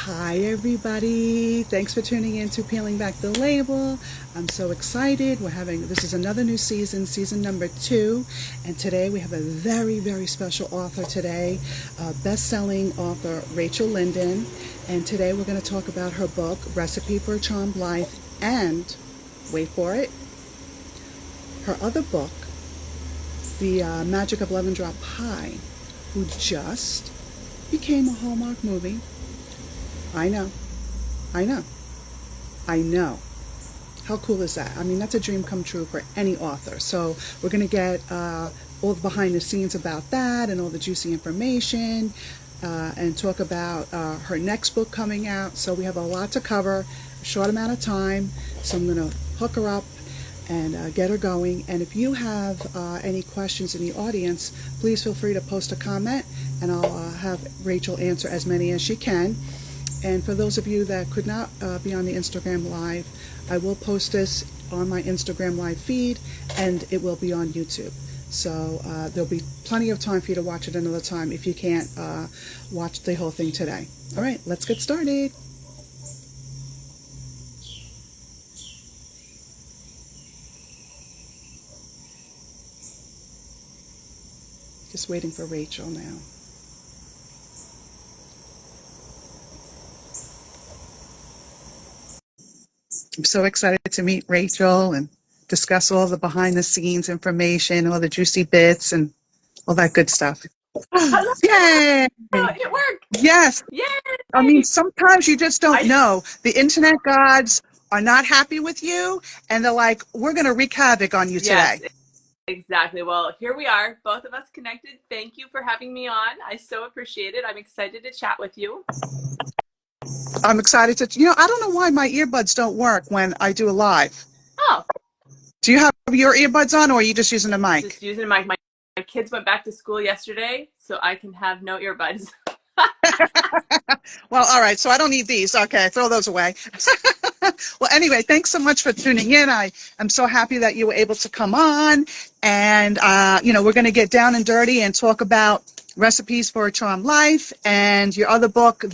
Hi everybody. Thanks for tuning in to Peeling Back the Label. I'm so excited. This is another new season, season number 2. And today we have a very, very special author today, best-selling author Rachel Linden. And today we're going to talk about her book, Recipe for a Charmed Life, and, wait for it, her other book, The Magic of Lemon Drop Pie, who just became a Hallmark movie. I know. I know. I know. How cool is that? I mean, that's a dream come true for any author. So we're going to get all the behind the scenes about that and all the juicy information and talk about her next book coming out. So we have a lot to cover, a short amount of time. So I'm going to hook her up and get her going. And if you have any questions in the audience, please feel free to post a comment and I'll have Rachel answer as many as she can. And for those of you that could not be on the Instagram Live, I will post this on my Instagram Live feed, and it will be on YouTube. So there'll be plenty of time for you to watch it another time if you can't watch the whole thing today. All right, let's get started. Just waiting for Rachel now. I'm so excited to meet Rachel and discuss all the behind the scenes information, all the juicy bits and all that good stuff. Hello. Yay! It worked. Yes. Yay! I mean, sometimes you just don't I know. The internet gods are not happy with you and they're like, we're going to wreak havoc on you yes, today. exactly. Well, here we are, both of us connected. Thank you for having me on. I so appreciate it. I'm excited to chat with you. I'm excited I don't know why my earbuds don't work when I do a live. Oh, Do you have your earbuds on or are you just using the mic? just using a mic. My kids went back to school yesterday, so I can have no earbuds. Well, all right. So I don't need these. Okay, throw those away. Well, anyway, thanks so much for tuning in. I am so happy that you were able to come on. And, we're going to get down and dirty and talk about recipes for a charmed life and your other book,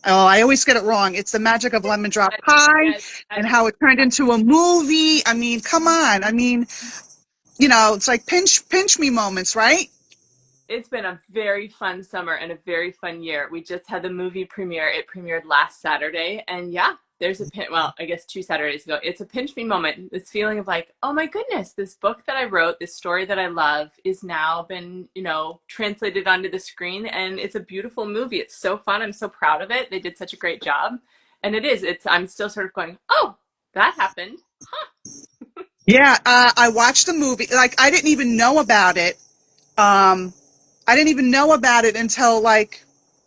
I always get it wrong. It's The Magic of Lemon Drop Pie Yes, and how it turned into a movie. I mean, come on. I mean, it's like pinch me moments, right? it's been a very fun summer and a very fun year. We just had the movie premiere. It premiered last Saturday. And yeah, there's well, I guess 2 Saturdays ago. It's a pinch me moment. This feeling of like, oh my goodness, this book that I wrote, this story that I love is now been, translated onto the screen. And it's a beautiful movie. It's so fun. I'm so proud of it. They did such a great job. And I'm still sort of going, oh, that happened. Yeah, I watched the movie. Like, I didn't even know about it. I didn't even know about it until I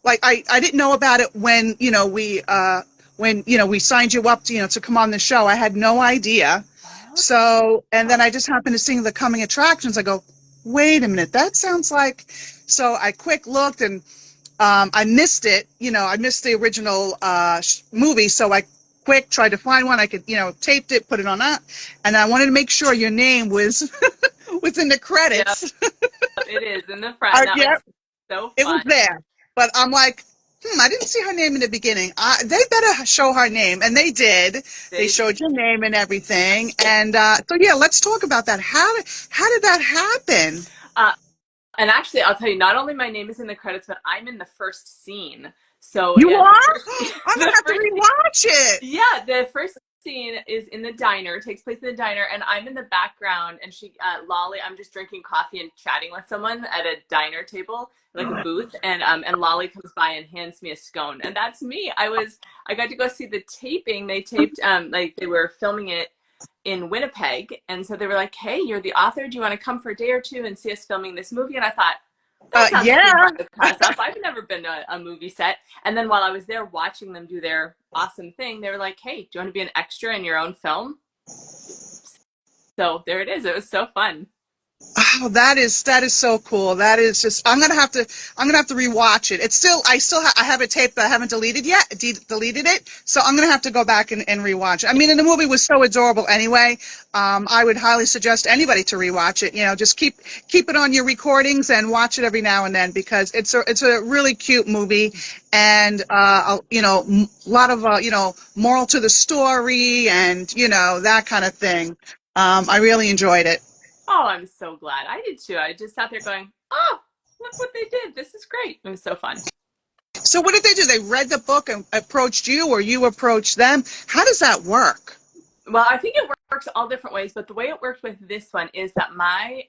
didn't know about it when we signed you up to come on the show. I had no idea. So, and then I just happened to see the coming attractions. I go, wait a minute, that sounds like. So I quick looked and I missed it. I missed the original movie. So I quick tried to find one. I could taped it, put it on that, and I wanted to make sure your name was was in the Yeah, credits. it is in the front. That Yeah, was so it was fun. there, but I'm like, I didn't see her name in the beginning. They better show her name, and they did. They They showed your name and everything, and so yeah, let's talk about that. How did that happen? uh, And actually, I'll tell you, not only my name is in the credits, but I'm in the first scene. So You yeah, the are? first, I'm gonna the have to first, rewatch it. yeah, the first scene is in the diner. It takes place in the diner, and I'm in the background. And Lolly, I'm just drinking coffee and chatting with someone at a diner table, like a booth, and Lolly comes by and hands me a scone, and that's me. I got to go see the taping. They taped, like they were filming it in Winnipeg. And so they were like, hey, you're the author. Do you want to come for a day or two and see us filming this movie? And I thought, that sounds too Yeah. hard to pass up. I've never been to a movie set. And then while I was there watching them do their awesome thing, they were like, hey, do you want to be an extra in your own film? So there it is. It was so fun. Oh, that is so cool. That is just I'm gonna have to rewatch it. It's still I have it taped, but I haven't deleted yet. Deleted it, so I'm gonna have to go back and rewatch it. I mean, and the movie was so adorable anyway. I would highly suggest anybody to rewatch it. You know, just keep it on your recordings and watch it every now and then because it's a really cute movie and a lot of moral to the story and that kind of thing. I really enjoyed it. Oh, I'm so glad. I did too. I just sat there going, oh, look what they did. This is great. It was so fun. So what did they do? They read the book and approached you, or you approached them? How does that work? Well, I think it works all different ways, but the way it worked with this one is that my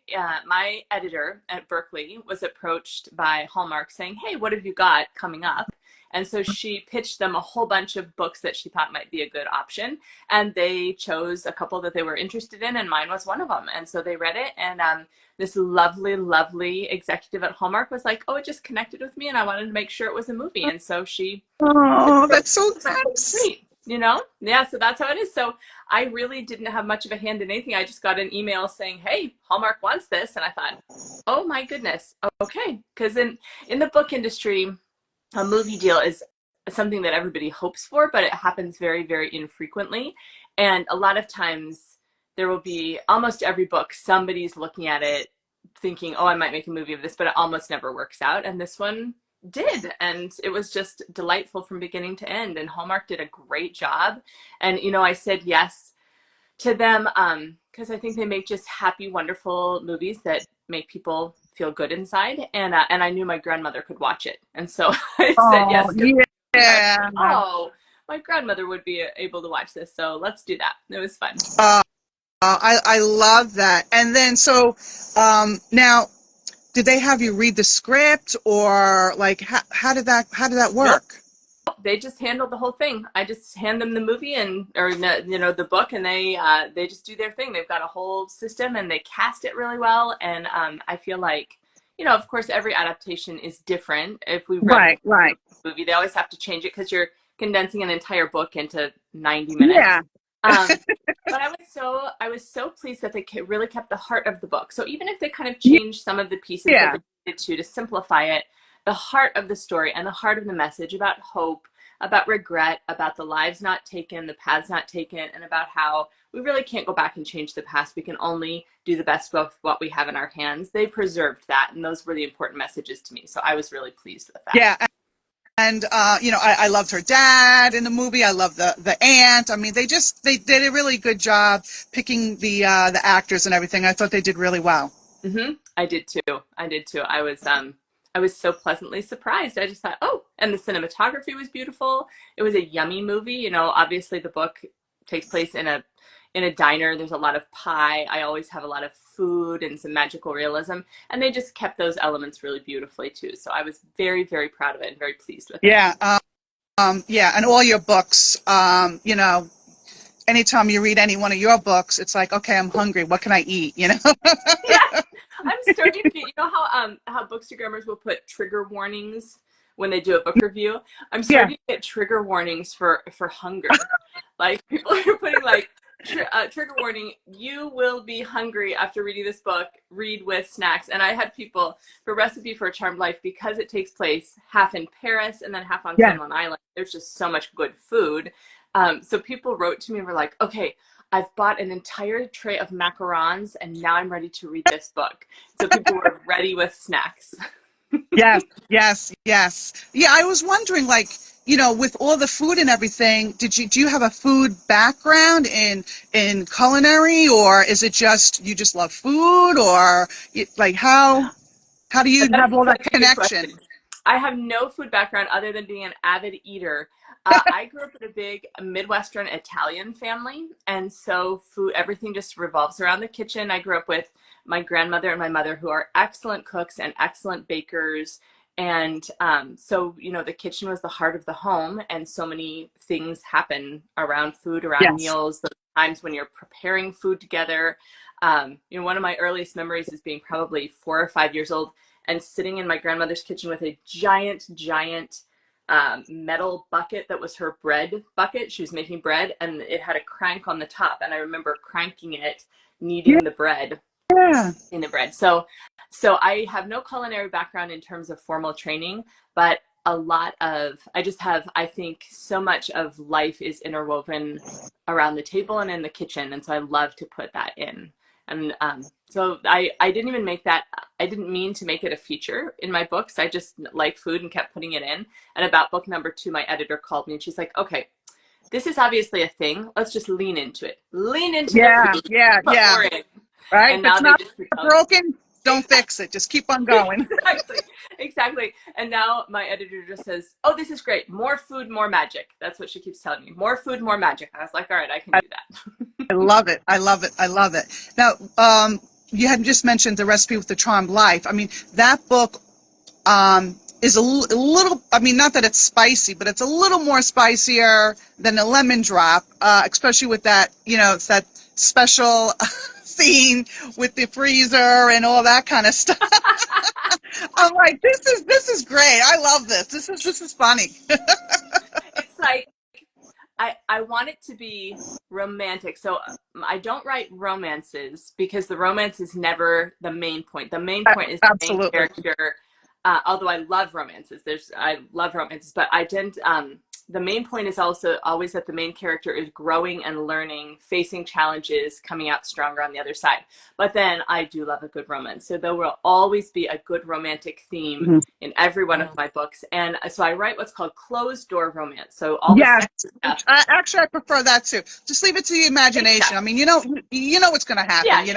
editor at Berkeley was approached by Hallmark saying, "Hey, what have you got coming up?" And so she pitched them a whole bunch of books that she thought might be a good option, and they chose a couple that they were interested in, and mine was one of them. And so they read it, and this lovely, lovely executive at Hallmark was like, "Oh, it just connected with me, and I wanted to make sure it was a movie." And so she Oh, that's so nice. great, you know? Yeah, so that's how it is. So I really didn't have much of a hand in anything. I just got an email saying, "Hey, Hallmark wants this." And I thought, "Oh my goodness. Okay." Because in the book industry, a movie deal is something that everybody hopes for, but it happens very, very infrequently. And a lot of times there will be almost every book, somebody's looking at it thinking, "Oh, I might make a movie of this," but it almost never works out. And this one did. And it was just delightful from beginning to end. And Hallmark did a great job. And, I said yes to them because I think they make just happy, wonderful movies that make people feel good inside. And I knew my grandmother could watch it. And so I said Oh, yes because I was yeah. like, oh, my grandmother would be able to watch this. So let's do that. It was fun. Uh, I love that. And then now, did they have you read the script or like how did that No, work? they just handled the whole thing. I just hand them the movie and or the book, and they just do their thing. They've got a whole system, and they cast it really well. And I feel like of course, every adaptation is different. If we read Right, right. a movie, they always have to change it because you're condensing an entire book into 90 minutes. Yeah, Um, but I was so pleased that they really kept the heart of the book. So even if they kind of yeah, changed some of the pieces that yeah. they needed to simplify it, the heart of the story and the heart of the message about hope, about regret, about the lives not taken, the paths not taken, and about how we really can't go back and change the past. We can only do the best with what we have in our hands. They preserved that, and those were the important messages to me. So I was really pleased with that. Yeah, and I loved her dad in the movie. I love the aunt. I mean, they did a really good job picking the actors and everything. I thought they did really well. I did too. I did too. I was so pleasantly surprised. I just thought, oh, and the cinematography was beautiful. It was a yummy movie. Obviously the book takes place in a diner. There's a lot of pie. I always have a lot of food and some magical realism, and they just kept those elements really beautifully too. So I was very, very proud of it and very pleased with it. Yeah, yeah, and all your books. Anytime you read any one of your books, it's like, okay, I'm hungry. What can I eat? Yes, I'm starting to get. You know how bookstagrammers will put trigger warnings when they do a book review. I'm Yeah, starting to get trigger warnings for hunger. Like people are putting like trigger warning: you will be hungry after reading this book. Read with snacks. And I had people for Recipe for a Charmed Life, because it takes place half in Paris and then half on yeah. San Juan Island. There's just so much good food. So people wrote to me and were like, okay, I've bought an entire tray of macarons and now I'm ready to read this book. So people were ready with snacks. Yes, yes, yes. Yeah, I was wondering, like, with all the food and everything, do you have a food background in culinary, or is it just you just love food, or like how do you have That's all that such a good connection? question. I have no food background other than being an avid eater. I grew up in a big Midwestern Italian family, and so food, everything just revolves around the kitchen. I grew up with my grandmother and my mother, who are excellent cooks and excellent bakers. And so, the kitchen was the heart of the home, and so many things happen around food, around Yes. meals, those times when you're preparing food together. One of my earliest memories is being probably 4 or 5 years old and sitting in my grandmother's kitchen with a giant, giant metal bucket that was her bread bucket. She was making bread, and it had a crank on the top. And I remember cranking it, Yeah, kneading the bread. Yeah. in the bread. So I have no culinary background in terms of formal training, but a lot of I just have I think so much of life is interwoven around the table and in the kitchen, and so I love to put that in. And so I didn't even make that. I didn't mean to make it a feature in my books. I just like food and kept putting it in. And about book number 2, my editor called me and she's like, "Okay, this is obviously a thing. Let's just lean into it. Lean into the Yeah, food. yeah, Put yeah. more in." Right? And If now it's they not just keep telling me. broken, don't fix it. Just keep on going. Exactly, exactly. And now my editor just says, "Oh, this is great. More food, more magic." That's what she keeps telling me. More food, more magic. I was like, "All right, I can do that." I love it. I love it. I love it. Now, you had just mentioned the recipe with the charmed life. I mean, that book is a little, I mean, not that it's spicy, but it's a little more spicier than a lemon drop, especially with that, it's that special scene with the freezer and all that kind of stuff. I'm like, this is great. I love this. This is funny. It's like I want it to be romantic. So I don't write romances because the romance is never the main point. The main point is the main Absolutely. character. Although I love romances, I love romances, but I didn't. The main point is also always that the main character is growing and learning, facing challenges, coming out stronger on the other side. But then I do love a good romance, so there will always be a good romantic theme Mhm. in every one of my books. And so I write what's called closed door romance. So all the Yes. sex stuff. Actually, I prefer that too. Just leave it to the imagination. I Exactly. mean, you know what's going to Yeah, happen, you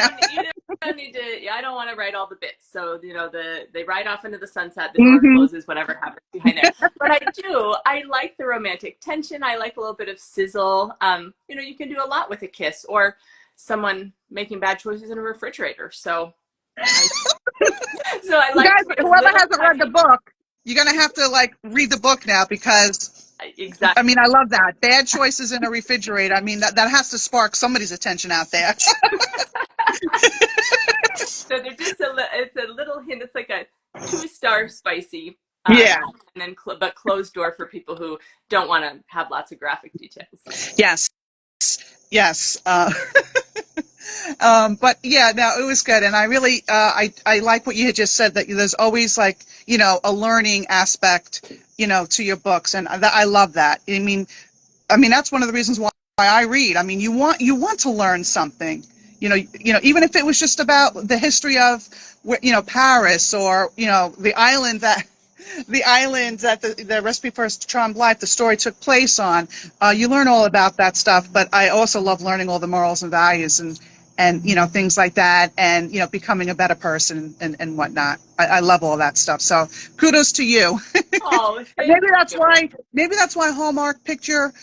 don't need to. Yeah, I don't want to write all the bits. So they ride off into the sunset. The door Hmm. closes. Whatever happens behind there. But I do. I like the romantic tension. I like a little bit of sizzle. You can do a lot with a kiss or someone making bad choices in a refrigerator. I so I You like guys, to be a whoever little hasn't read the touchy. book, you're going to have to like read the book now because I Exactly. mean, I love that. Bad choices in a refrigerator. I mean, that has to spark somebody's attention out there. So they're just it's a little hint. It's like a 2-star spicy, Yeah. and then but closed door for people who don't want to have lots of graphic details. Yes. Yes. But yeah, no, it was good, and I really, I like what you had just said that there's always like, a learning aspect, to your books, and I love that. I mean that's one of the reasons why I read. I mean, you want to learn something, even if it was just about the history of, Paris or the island that the Recipe for a Charmed Life, the story took place on. You learn all about that stuff, but I also love learning all the morals and values and things like that, and becoming a better person and whatnot. I love all that stuff. So kudos to you. Oh, maybe thank that's you. why maybe that's why Hallmark picked your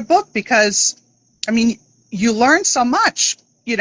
book, because I mean you learn so much. You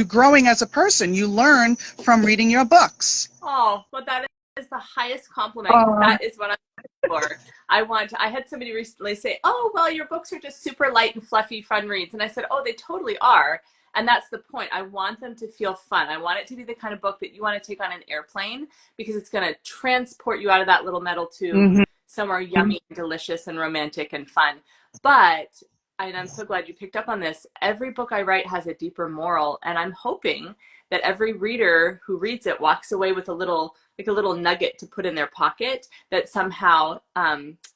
growing as a person. You learn from reading your books. Oh, well, that is the highest compliment because Uh, that is what I'm looking for. I had somebody recently say, "Oh, well, your books are just super light and fluffy, fun reads," and I said, "Oh, they totally are." And that's the point. I want them to feel fun. I want it to be the kind of book that you want to take on an airplane because it's going to transport you out of that little metal tube mhm. somewhere yummy and delicious and romantic and fun. But, and I'm so glad you picked up on this, every book I write has a deeper moral, and I'm hoping that every reader who reads it walks away with a little nugget to put in their pocket that somehow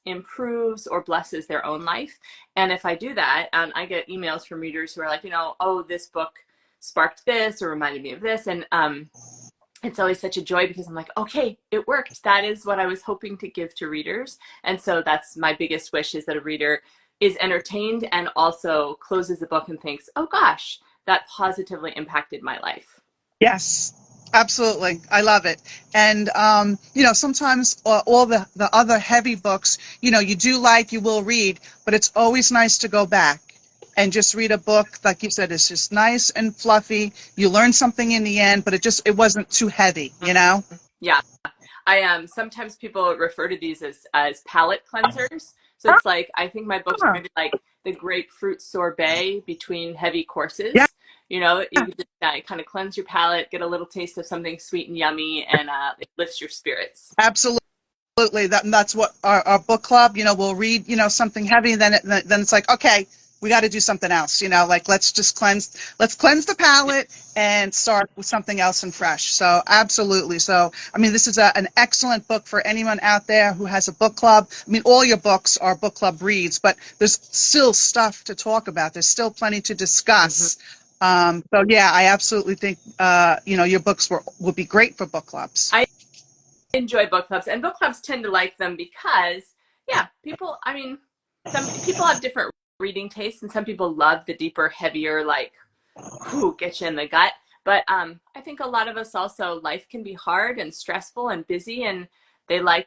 improves or blesses their own life. And if I do that, and I get emails from readers who are like, "Oh, this book sparked this or reminded me of this," and it's always such a joy because I'm like, okay, it worked. That is what I was hoping to give to readers. And so that's my biggest wish, is that a reader is entertained and also closes the book and thinks, "Oh gosh, that positively impacted my life." Yes, absolutely. I love it. And, sometimes all the other heavy books, you will read, but it's always nice to go back and just read a book. Like you said, it's just nice and fluffy. You learn something in the end, but it wasn't too heavy. Yeah. I sometimes people refer to these as palate cleansers. So Ah, it's like I think my books are maybe like the grapefruit sorbet between heavy yeah, courses. You just kind of cleanse your palate, get a little taste of something sweet and yummy, and it lifts your spirits. absolutely. That's what our book club, we'll read, something heavy, and then it's like, okay, we got to do something else, like let's cleanse the palate and start with something else and fresh. So absolutely. So, I mean, this is an excellent book for anyone out there who has a book club. I mean, all your books are book club reads, but there's still stuff to talk about. There's still plenty to discuss. So yeah, I absolutely think, your books will be great for book clubs. I enjoy book clubs, and book clubs tend to like them because, yeah, people, I mean, some people have different reading tastes, and some people love the deeper, heavier, like, who get you in the gut. But I think a lot of us also, life can be hard and stressful and busy, and they like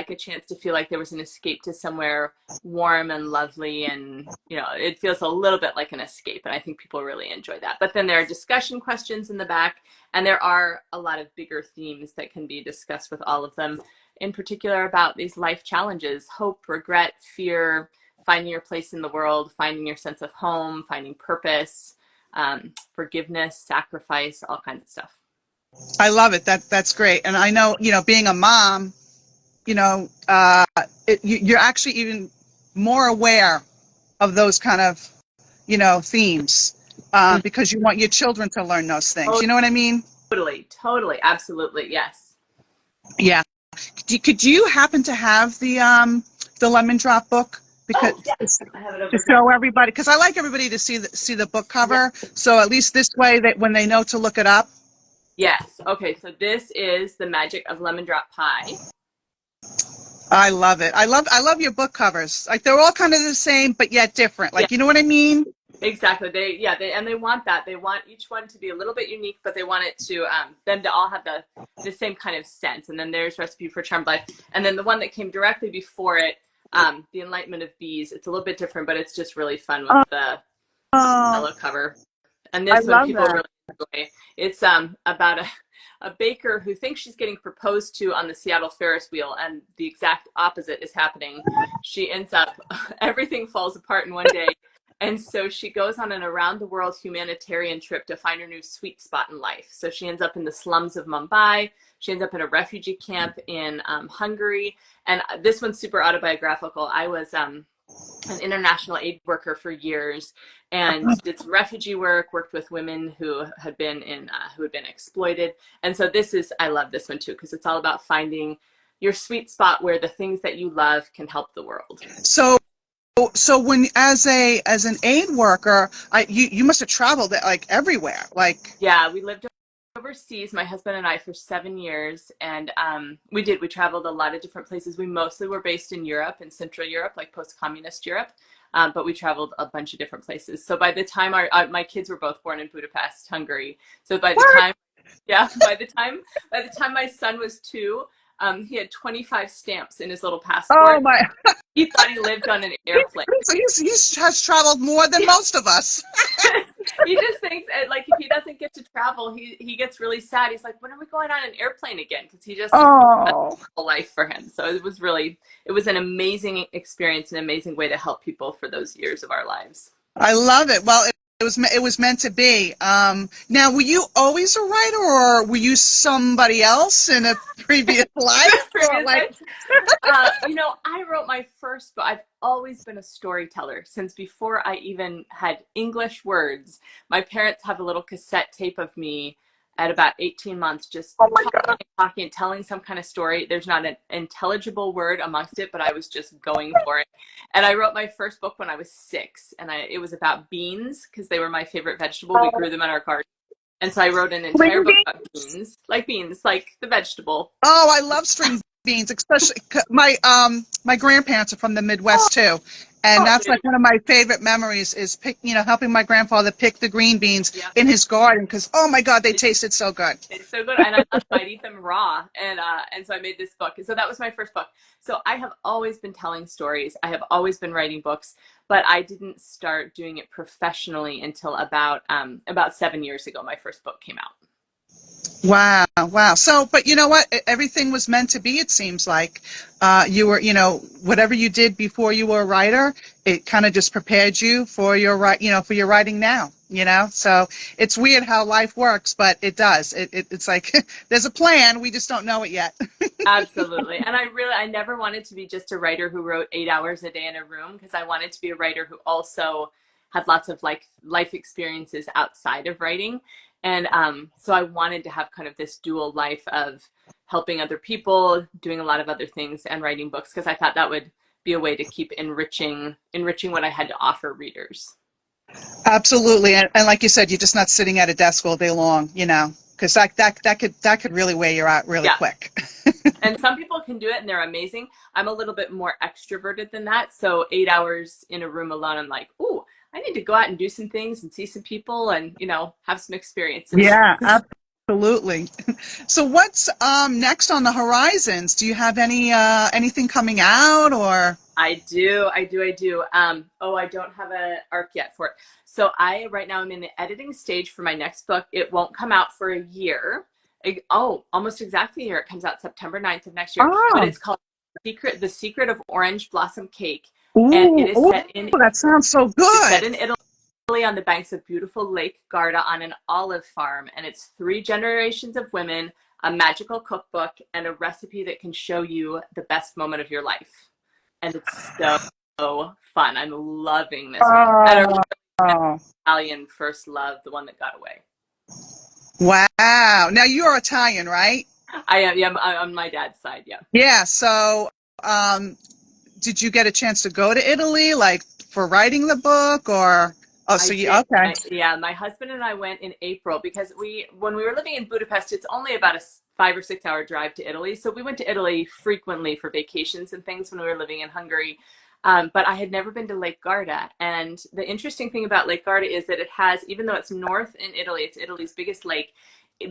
a chance to feel like there was an escape to somewhere warm and lovely, and it feels a little bit like an escape, and I think people really enjoy that. But then there are discussion questions in the back, and there are a lot of bigger themes that can be discussed with all of them, in particular about these life challenges: hope, regret, fear, finding your place in the world, finding your sense of home, finding purpose, forgiveness, sacrifice, all kinds of stuff. I love it. That's great. And I know, being a mom, you're actually even more aware of those kind of, themes, because you want your children to learn those things. Oh, You know what I mean? totally, totally, absolutely, yes. Yeah. Could you happen to have the Lemon Drop book? Because Oh, yes, I have it to over here. show everybody, because I like everybody to see the book Yeah. cover. So at least this way that when they know to look it up. Yes. Okay, so this is The Magic of Lemon Drop Pie. I love it. I love your book covers. Like they're all kind of the same, but yet different. Yeah, Like, you know what I mean? exactly. They want that. They want each one to be a little bit unique, but they want it to them to all have the same kind of sense. And then there's Recipe for Charmed Life, and then the one that came directly before it, The Enlightenment of Bees. It's a little bit different, but it's just really fun with the Oh, yellow cover. And I this one love people that. really enjoy. It's about a baker who thinks she's getting proposed to on the Seattle Ferris wheel, and the exact opposite is happening. She ends up everything falls apart in one day, and so she goes on an around the world humanitarian trip to find her new sweet spot in life. So she ends up in the slums of Mumbai. She ends up in a refugee camp in Hungary, and this one's super autobiographical. I was an international aid worker for years, and did some refugee work, worked with women who had been exploited. And so I love this one too, because it's all about finding your sweet spot where the things that you love can help the world. So, so when as an aid worker, you must have traveled like everywhere. Like, Yeah, we lived overseas, my husband and I, for 7 years, and we traveled a lot of different places. We mostly were based in Europe, in Central Europe, like post-communist Europe, but we traveled a bunch of different places. So by the time my kids were both born in Budapest, Hungary, so by the what? time yeah, by the time my son was 2, he had 25 stamps in his little Oh passport. my! He thought he lived on an airplane. So he has traveled more than most of us. He just thinks, like, if he doesn't get to travel, he gets really sad. He's like, when are we going on an airplane again? Because he just, that's Oh, a life for him. So it was an amazing experience, an amazing way to help people for those years of our lives. I love it. Well, it was meant to be. Now, were you always a writer, or were you somebody else in a previous life? Or Previous like, life. I wrote my first book. I've always been a storyteller since before I even had English words. My parents have a little cassette tape of me at about 18 months, just oh my talking God. and talking and telling some kind of story. There's not an intelligible word amongst it, but I was just going for it. And I wrote my first book when I was 6, and it was about beans because they were my favorite vegetable. We grew them in our garden. And so I wrote an entire String book beans? about beans, like the vegetable. Oh, I love string beans, especially my grandparents are from the Midwest too, and Oh, that's dude. like one of my favorite memories is helping my grandfather pick the green beans Yeah. in his garden because oh my God, they tasted so good. It's so good, and I loved them. I'd eat them raw, and so I made this book. And so that was my first book. So I have always been telling stories. I have always been writing books, but I didn't start doing it professionally until about 7 years ago. My first book came out. Wow, wow. So, but you know what? Everything was meant to be, it seems like. You were, whatever you did before you were a writer, it kind of just prepared you for your for your writing now. So it's weird how life works, but it does. It's like there's a plan, we just don't know it yet. Absolutely. And I never wanted to be just a writer who wrote 8 hours a day in a room, because I wanted to be a writer who also had lots of like life experiences outside of writing. And so I wanted to have kind of this dual life of helping other people, doing a lot of other things, and writing books, because I thought that would be a way to keep enriching what I had to offer readers. Absolutely. And like you said, you're just not sitting at a desk all day long, because that could really wear you out really Yeah. quick. And some people can do it and they're amazing. I'm a little bit more extroverted than that. So 8 hours in a room alone, I'm like, ooh, I need to go out and do some things and see some people and, have some experiences. Yeah, absolutely. So what's next on the horizons? Do you have anything coming out or? I do. I don't have an arc yet for it. So right now I'm in the editing stage for my next book. It won't come out for a year. Almost exactly a year. It comes out September 9th of next year. But Oh, it's called The Secret of Orange Blossom Cake. And ooh, it is ooh, set in that sounds so it's set good. in Italy on the banks of beautiful Lake Garda on an olive farm. And it's three generations of women, a magical cookbook, and a recipe that can show you the best moment of your life. And it's so fun. I'm loving this one. And a Oh, Italian first love, the one that got away. wow. Now you're Italian, right? I am, yeah, I'm on my dad's side, yeah. Yeah. So, um, did you get a chance to go to Italy, like for writing the book, or? Oh, I so you did. okay? Yeah, my husband and I went in April because when we were living in Budapest, it's only about a 5 or 6 hour drive to Italy. So we went to Italy frequently for vacations and things when we were living in Hungary. But I had never been to Lake Garda. And the interesting thing about Lake Garda is that it has, even though it's north in Italy, it's Italy's biggest lake.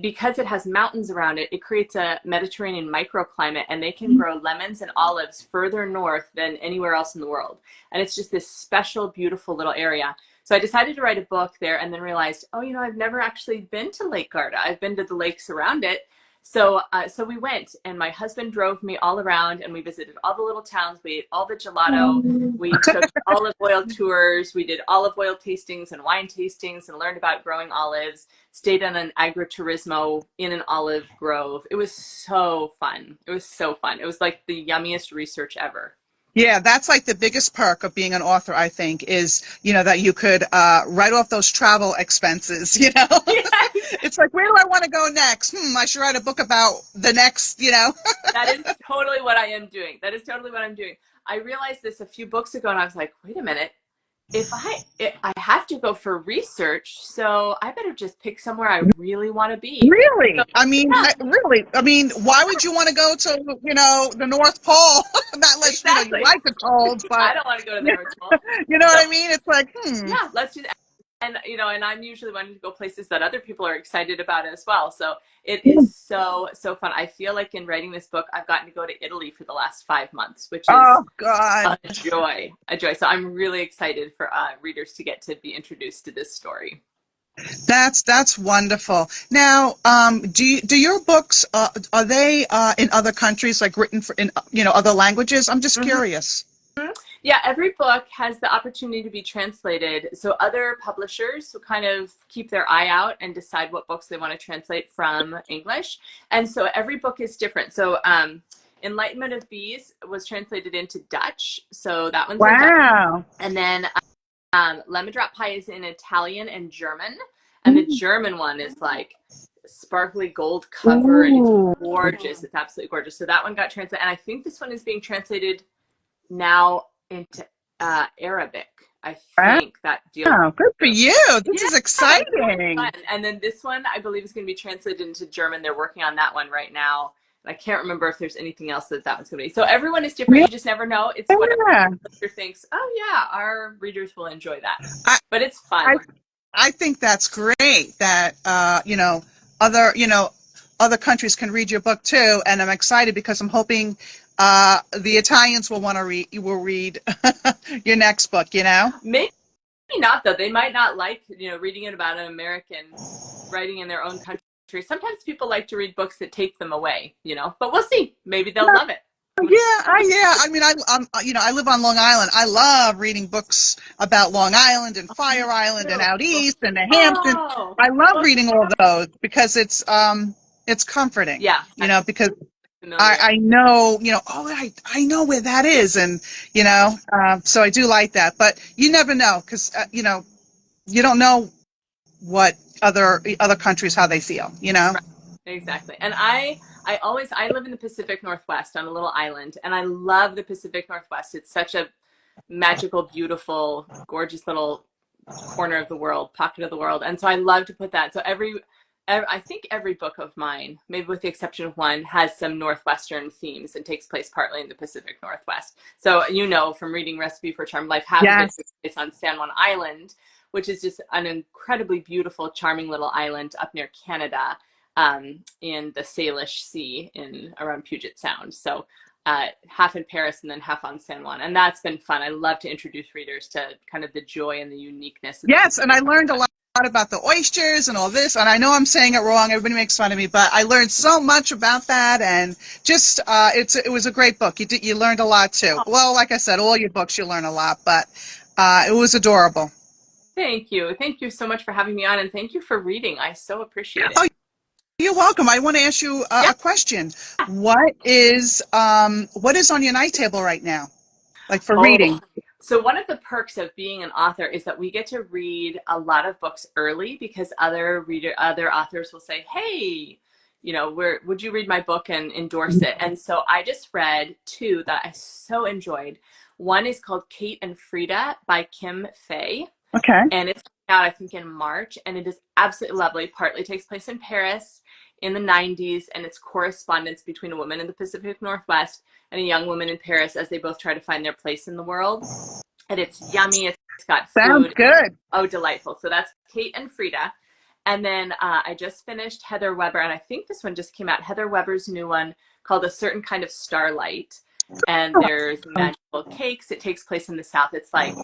Because it has mountains around it, it creates a Mediterranean microclimate, and they can grow lemons and olives further north than anywhere else in the world. And it's just this special, beautiful little area. So I decided to write a book there, and then realized, I've never actually been to Lake Garda. I've been to the lakes around it. So we went, and my husband drove me all around, and we visited all the little towns. We ate all the gelato. We took olive oil tours. We did olive oil tastings and wine tastings, and learned about growing olives. Stayed on an agriturismo in an olive grove. It was so fun. It was so fun. It was like the yummiest research ever. Yeah, that's like the biggest perk of being an author, I think, is, that you could write off those travel expenses. Yes. It's like, where do I want to go next? I should write a book about the next. That is totally what I am doing. That is totally what I'm doing. I realized this a few books ago, and I was like, wait a minute. If I have to go for research, so I better just pick somewhere I really want to be. So Really? I mean, yeah, really? I mean, why would you want to go to, the North Pole? Not unless, you exactly. like the cold, I but don't want to go to the you North Pole. know So what I mean? It's like, yeah, let's do that. And I'm usually wanting to go places that other people are excited about as well. So it is so fun. I feel like in writing this book, I've gotten to go to Italy for the last 5 months, which is oh God. a joy. So I'm really excited for readers to get to be introduced to this story. That's wonderful. Now, do your books are they in other countries, like written for in other languages? I'm just Mhm. curious. Yeah, every book has the opportunity to be translated. So other publishers will kind of keep their eye out and decide what books they want to translate from English. And so every book is different. So Enlightenment of Bees was translated into Dutch. So that one's in Dutch. Wow. And then Lemon Drop Pie is in Italian and German. And the German one is like sparkly gold cover, and it's Ooh. gorgeous. It's absolutely gorgeous. So that one got translated. And I think this one is being translated now into Arabic. I think that deal. Wow. Good for you. This Yeah, is it's really fun. exciting. And then this one, I believe, is going to be translated into German. They're working on that one right now. And I can't remember if there's anything else that one's going to be. So everyone is different. Yeah. You just never know. It's what a publisher thinks. Oh yeah, our readers will enjoy that. I, But it's fun. I I think that's great that other other countries can read your book too, and I'm excited because I'm hoping the Italians will read your next book. Maybe not though. They might not like reading it about an American writing in their own country. Sometimes people like to read books that take them away, but we'll see. Maybe they'll love it. Yeah. I mean, I live on Long Island. I love reading books about Long Island and Oh, Fire me Island and too. out east and the Hamptons. Oh, I love oh, reading all those because it's comforting, yeah, that's because familiar. I know, I know where that is, and so I do like that. But you never know because you don't know what other countries how they feel. Right. Exactly. And I live in the Pacific Northwest on a little island, and I love the Pacific Northwest. It's such a magical, beautiful, gorgeous little corner of the world, pocket of the world. And so I love to put that. So I think every book of mine, maybe with the exception of one, has some Northwestern themes and takes place partly in the Pacific Northwest. So, from reading Recipe for Charmed Life, half of it Yes. takes place on San Juan Island, which is just an incredibly beautiful, charming little island up near Canada, in the Salish Sea around Puget Sound. So half in Paris and then half on San Juan. And that's been fun. I love to introduce readers to kind of the joy and the uniqueness of the Yes, and I Pacific learned a Northwest. lot about the oysters and all this, and I know I'm saying it wrong. Everybody makes fun of me, but I learned so much about that, and just it was a great book. You learned a lot too. Oh, Well, like I said, all your books you learn a lot, but it was adorable. thank you. Thank you so much for having me on, and thank you for reading. I so appreciate it. Oh, you're welcome. I want to ask you Yeah. a question. What is on your night table right now, like for Oh, reading? so one of the perks of being an author is that we get to read a lot of books early because other authors will say, "Hey, would you read my book and endorse it?" And so I just read two that I so enjoyed. One is called Kate and Frida by Kim Fay, Okay. and it's coming out I think in March, and it is absolutely lovely. Partly takes place in Paris in the 90s, and it's correspondence between a woman in the Pacific Northwest and a young woman in Paris as they both try to find their place in the world. And it's yummy. It's got Sounds food. good. Oh, delightful. So that's Kate and Frida. And then I just finished Heather Weber, and I think this one just came out. Heather Weber's new one called A Certain Kind of Starlight. And there's magical cakes. It takes place in the South. It's like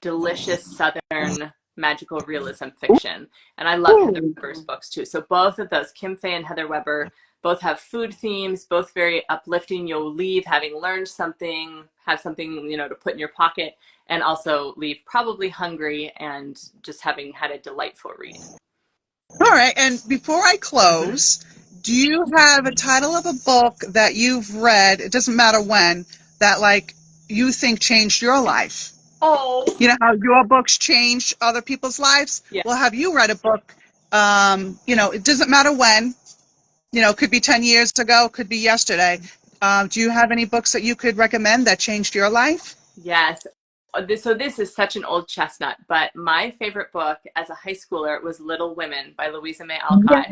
delicious Southern magical realism fiction. And I love Heather Ooh. Weber's books too. So both of those, Kim Fay and Heather Weber, both have food themes, both very uplifting. You'll leave having learned something, have something, to put in your pocket, and also leave probably hungry and just having had a delightful read. All right. And before I close, do you have a title of a book that you've read, it doesn't matter when, that like you think changed your life? Oh, You know how your books change other people's lives? yeah. Well, have you read a book, it doesn't matter when, it could be 10 years ago, could be yesterday. Do you have any books that you could recommend that changed your life? Yes. So this is such an old chestnut, but my favorite book as a high schooler was Little Women by Louisa May Alcott.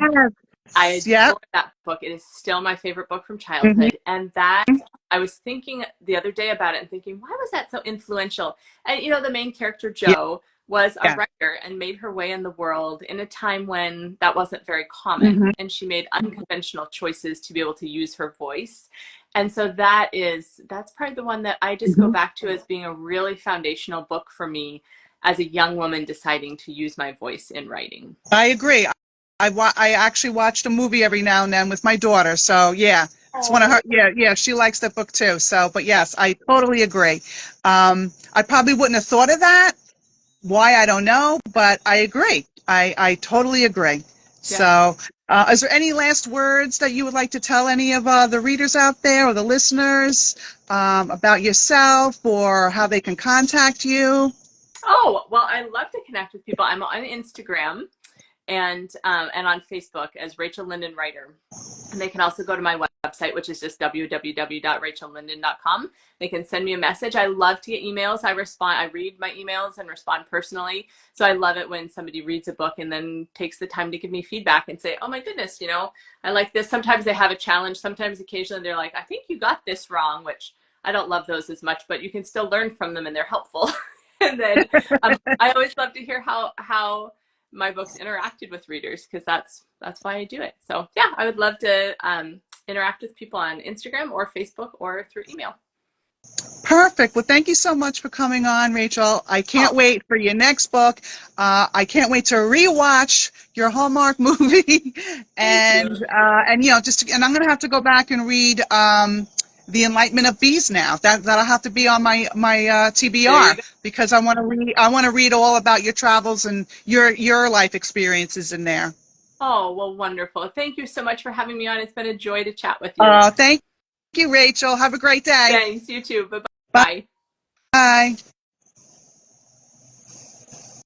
I Yes. Yep. adore that book. It is still my favorite book from Hmm. childhood. And that I was thinking the other day about it and thinking, why was that so influential? And the main character, Yeah. Jo, was a Yeah. writer and made her way in the world in a time when that wasn't very common. Hmm. And she made unconventional choices to be able to use her voice. And so that's probably the one that I just go Hmm. back to as being a really foundational book for me as a young woman deciding to use my voice in writing. I agree. I actually watched a movie every now and then with my daughter. So yeah, it's one of her. Yeah, she likes that book too. So, but yes, I totally agree. I probably wouldn't have thought of that. Why, I don't know, but I agree. I totally agree. Yeah. So, is there any last words that you would like to tell any of the readers out there or the listeners about yourself or how they can contact you? Oh, well, I love to connect with people. I'm on Instagram and on Facebook as Rachel Linden Writer. And they can also go to my website, which is just www.rachellinden.com. They can send me a message. I love to get emails. I read my emails and respond personally. So I love it when somebody reads a book and then takes the time to give me feedback and say, oh my goodness, I like this. Sometimes they have a challenge. Sometimes occasionally they're like, I think you got this wrong, which I don't love those as much, but you can still learn from them and they're helpful. And then I always love to hear how my books interacted with readers because that's why I do it. So yeah, I would love to interact with people on Instagram or Facebook or through email. Perfect. Well, thank you so much for coming on, Rachel. I can't Oh, wait for your next book. I can't wait to rewatch your Hallmark movie, thank you. and and I'm gonna have to go back and read The Enlightenment of Bees now. That'll have to be on my There you TBR go. because I want to read all about your travels and your life experiences in there. Oh, well, wonderful. Thank you so much for having me on. It's been a joy to chat with you. Thank you, Rachel. Have a great day. Thanks. You too. Bye bye. Bye.